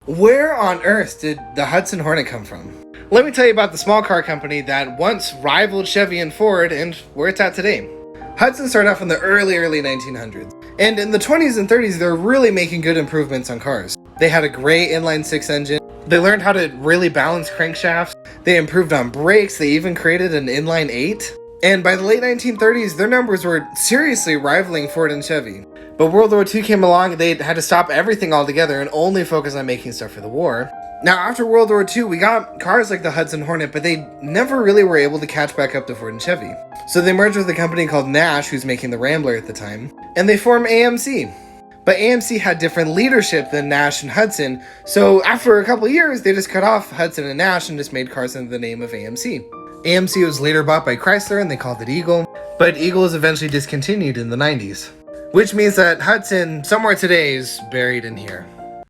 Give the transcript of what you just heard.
Where on earth did the Hudson Hornet come from? Let me tell you about the small car company that once rivaled Chevy and Ford and where it's at today. Hudson started off in the early 1900s, and in the 20s and 30s they were really making good improvements on cars. They had a great inline-six engine, they learned how to really balance crankshafts, they improved on brakes, they even created an inline-eight, and by the late 1930s their numbers were seriously rivaling Ford and Chevy. But World War II came along, they had to stop everything altogether and only focus on making stuff for the war. Now after World War II, we got cars like the Hudson Hornet, but they never really were able to catch back up to Ford and Chevy. So they merged with a company called Nash, who's making the Rambler at the time, and they formed AMC. But AMC had different leadership than Nash and Hudson, so after a couple of years, they just cut off Hudson and Nash and just made cars under the name of AMC. AMC was later bought by Chrysler and they called it Eagle, but Eagle was eventually discontinued in the 90s. Which means that Hudson, somewhere today, is buried in here.